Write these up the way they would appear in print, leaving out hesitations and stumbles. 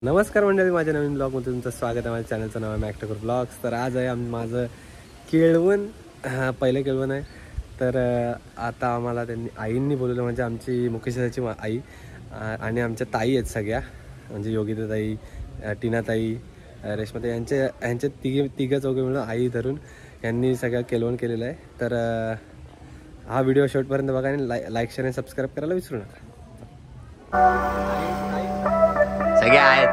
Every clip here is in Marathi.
नमस्कार मंडळी, माझ्या नवीन ब्लॉगमध्ये तुमचं स्वागत आहे. माझ्या चॅनलचं नाव आहे मॅक्टकर ब्लॉग्स. तर आज आहे माझं केळवण, पहिलं केळवण आहे. तर आता आम्हाला आईंनी बोलवलं, म्हणजे आमची मुकेशाची आई आणि आमच्या ताई आहेत सगळ्या, म्हणजे योगिता ताई, टीना ताई, रेश्मा ताई, यांचे तिघं चौघे मिळून आई धरून यांनी सगळं केळवण केलेलं आहे. तर हा व्हिडिओ शेवटपर्यंत बघा आणि लाईक शेअर आणि सबस्क्राईब करायला विसरू नका. सगळे आहेत.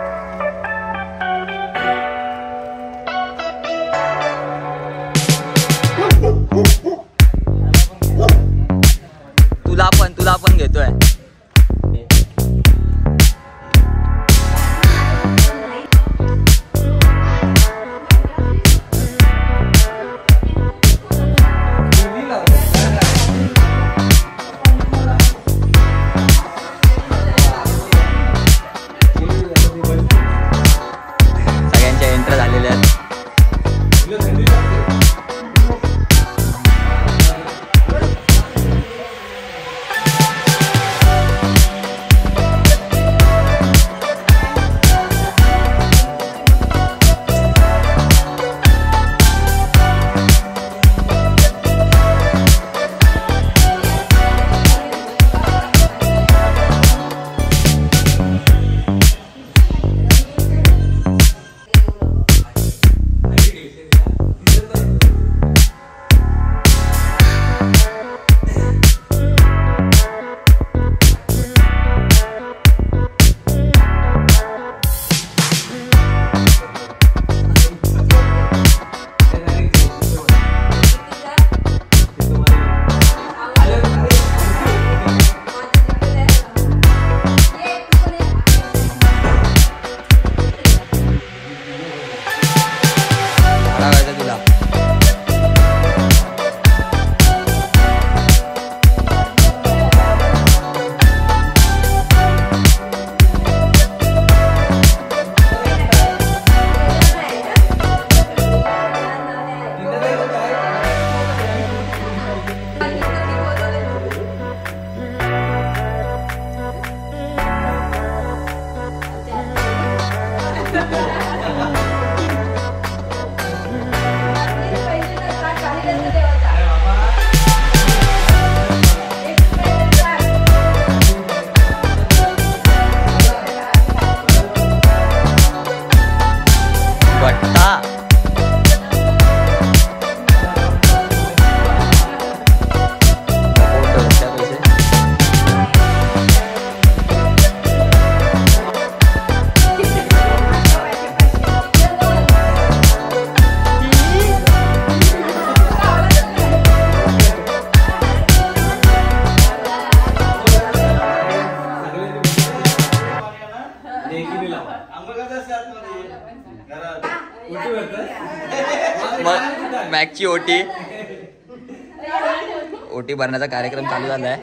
तुला पण घेतोय. सगळ्यांच्या एंटर झालेल्या आहेत. मॅकची ओटी भरण्याचा कार्यक्रम चालू झालाय.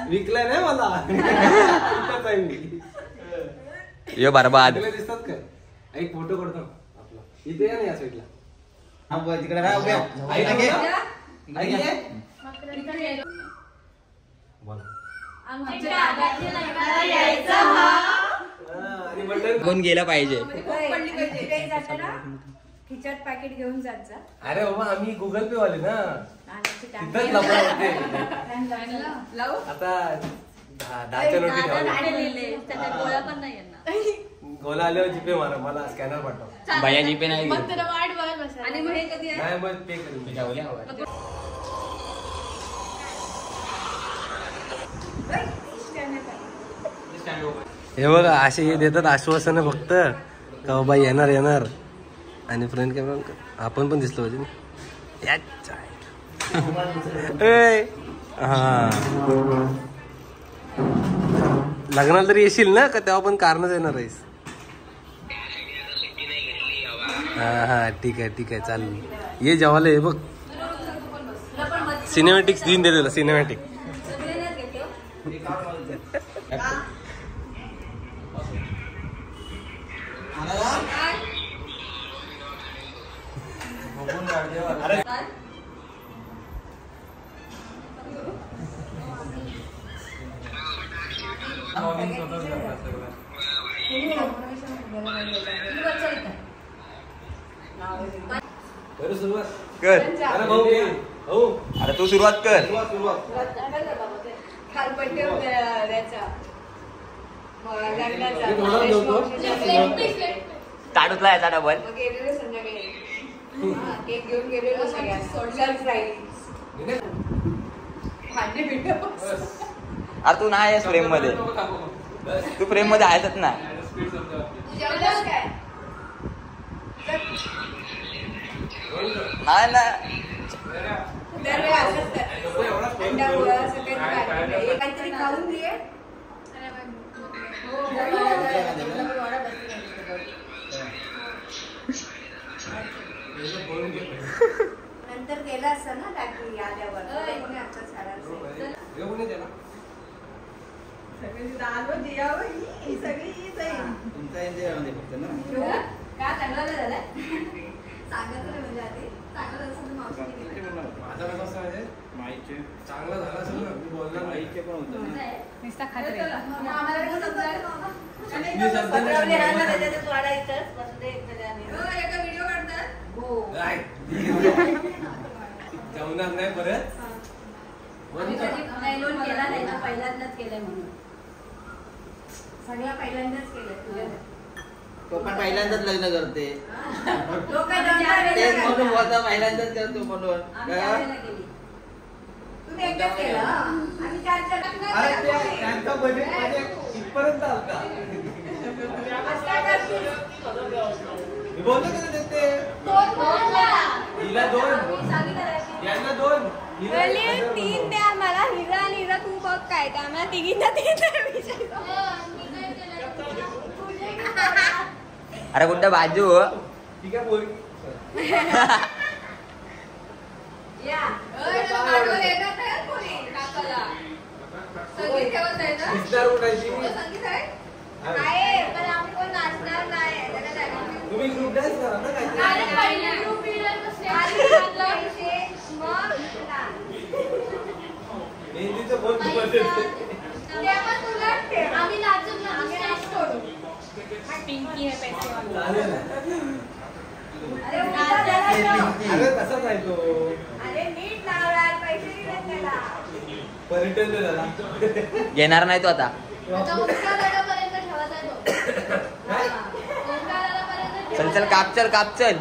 विकलाय नाही मला यो बरबाद. दिसतात का? एक फोटो काढतो आपला इथे या, नाही या साईडला. कोण गेला पाहिजे. खिचट पॅकेट घेऊन जायचं. अरे बाबा, आम्ही गुगल पे वाले ना, तिथंच लपडा होते. आता 10च्या नोटी गोळा पण नाही गोला आल्यावर जीपे मारा, मला स्कॅनर पाठव. भैया जीपे नाही आणि मग हे कधी नाही, मग पे करून हे बघा, असे हे देतात आश्वासन फक्त का बाबा येणार येणार. आणि फ्रंट कॅमेरा आपण पण दिसलो पाहिजे. हा, लग्नाला तरी येशील ना, का तेव्हा पण कारणच येणार आहेस. हा ठीक आहे चालेल. ये जेवायला हे बघ, सिनेमॅटिक्स दिन दे दिला, सिनेमॅटिक. कर आता तू सुरुवात कर. ताडूतला याचा डबल. केक घेऊन गेलेलो सरप्राईज. अरे तू नाही आहेस फ्रेम मध्ये. तू फ्रेम मध्ये आहेसच ना. नाही ना काहीतरी खाऊन दे. नंतर गेला असता ना टाकी आल्यावर जेवणार नाही परत. केला नाही ना, पहिल्यांदाच केलंय म्हणून. सगळं पहिल्यांदाच केलंय. तो पण पहिल्यांदाच लग्न करते. लोक तेच म्हणून होता पहिल्यांदाच करतो म्हणून. तुम्ही एकदाच केलं. आम्ही चार त्यांचा बजेट म्हणजे इथपर्यंत आलता. बोलतो का देते हिला 2 यांना 2 3 द्या मला. हिरा आणि हिरा तू बघ काय त्या आम्हाला तिघींना 3 अरे कुठं बाजू ठीक आहे बोल. तुम्ही ग्रुप डान्स करा ना मेहंदीचं बोल पिंकी है पैसे चालेल. अरे तसाच आहे तो. अरे नीट लावणार पैसे दिले त्याला. पर्यटन झाला घेणार नाही तो आता. चल चल काप चल काप चल.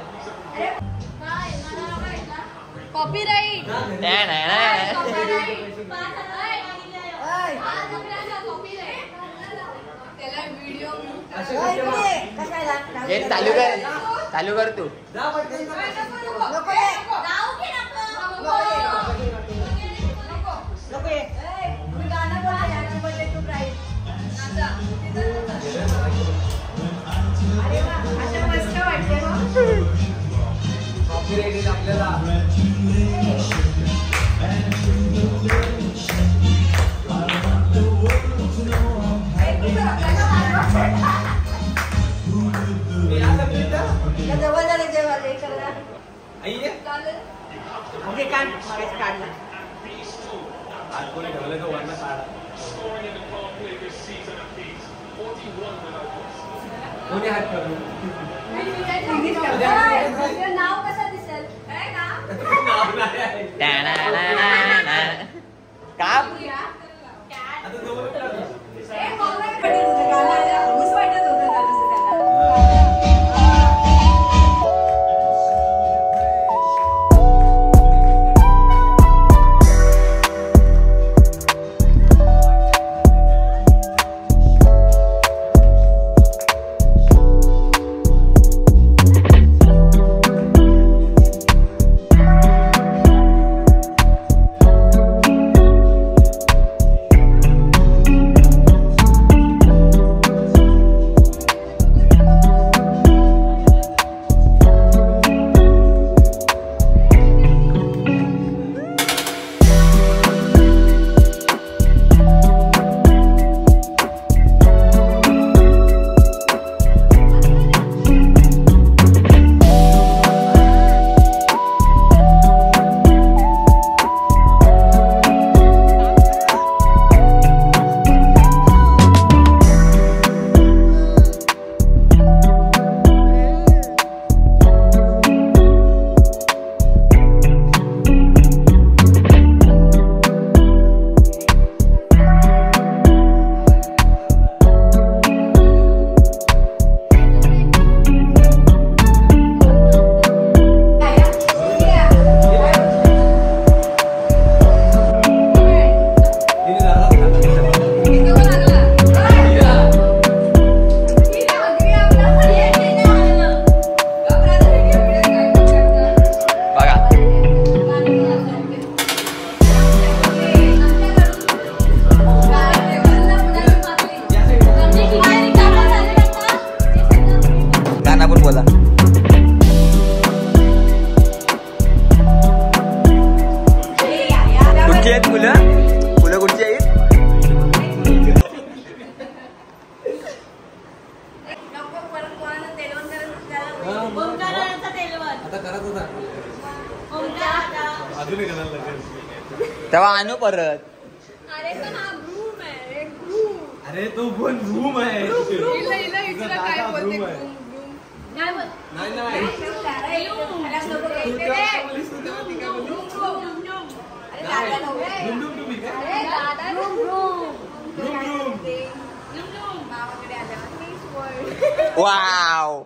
कॉपीराइट. चालू कर चालू कर तू. कॉपीराइट आपल्याला. नाव कसं दिसेल काप. टाकून बोला. कुठची आहेत मुलं कुठची आहेत? आता करत होता अजूनही करायला लागेल. तेव्हा आणू परत. अरे पण हा ग्रूम आहे ग्रूम. अरे तो पण रूम आहे. काय बोलते ग्रूम काय बोल नाही नाही वाव.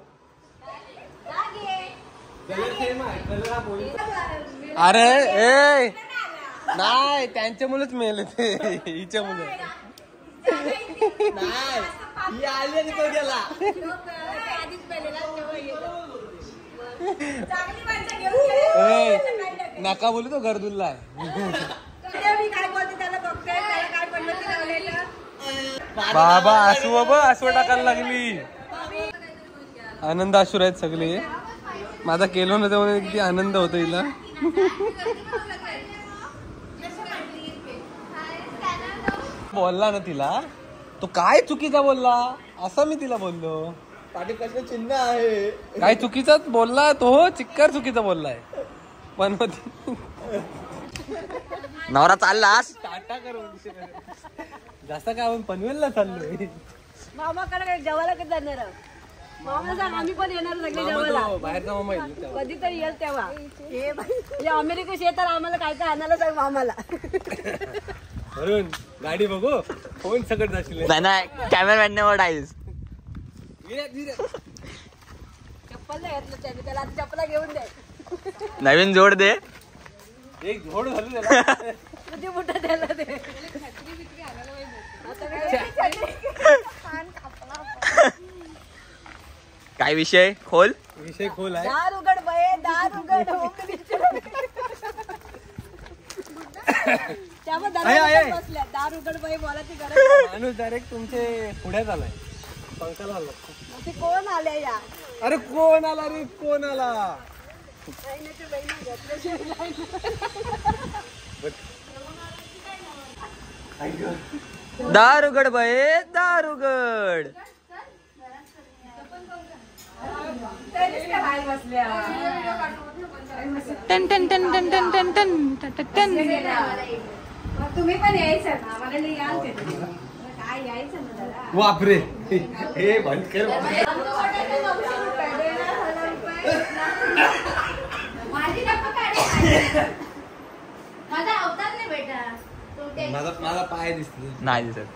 अरे ए नाही त्यांच्या मुलंच मेले ते हिच्या मुलं नाही ही आली आणि तो गेला. नका बोलू तो गर्दुल्ला आहे. बाबा आसू टाकायला लागली. आनंद आशूर आहेत सगळे. माझा केलो ना तेव्हा किती आनंद होतो हिला. बोलला ना तिला तो काय चुकीचा बोलला असं मी तिला बोललो. पाठी कसं चिन्ह आहे. काय चुकीचाच बोलला तो चिक्कार चुकीचा बोललाय पण नवरा चाललास. टाटा करून जास्त काय आपण पनवेलला चाललोय. मामाकडे काय जेवायला कधी जाणार आहोत? मामा सांग आम्ही पण येणार सगळे जेवायला. बाहेरचा मामा येईल कधीतरी येईल तेव्हा. हे अमेरिकेत येतात आम्हाला काय काय आणायला सांग मामाला. म्हणून गाडी बघू फोन सगळं जाशील. नाही कॅमेरामॅन नेवर डाईज. चप्पल नाही घेतलं त्याने त्याला आता चप्पला घेऊन द्या. नवीन जोड दे. एक झोड झालं त्याला. किती मोठं त्याला ते. काय विषय खोल. विषय खोल आहे. दार उघड बये दार उघड. त्यामुळे बसल्या दार उघड बये बोलायची गरज नाही. माणूस डायरेक्ट तुमचे पुढ्यात आलाय. पंखाला आला. ते कोण आले या अरे कोण आला रे कोण आला. बहिणीची बहिणी घेतल्याशिवाय दार उघड बये दार उघड. टन टन टन टन टन टन टन टन. तुम्ही पण यायचं ना मला नाही याल ते काय यायचं ना जरा. बापरे हे बंद कर. माझी डब्बा काढे. माझा अवतार नाही बेटा. माझा पाय दिसतो. नाही दिसत.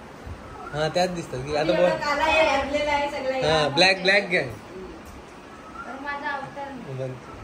हा त्यात दिसतात की आता बोल. काला आहे, भरलेला आहे सगळं. हा ब्लॅक घ्या. माझा अवतार नाही.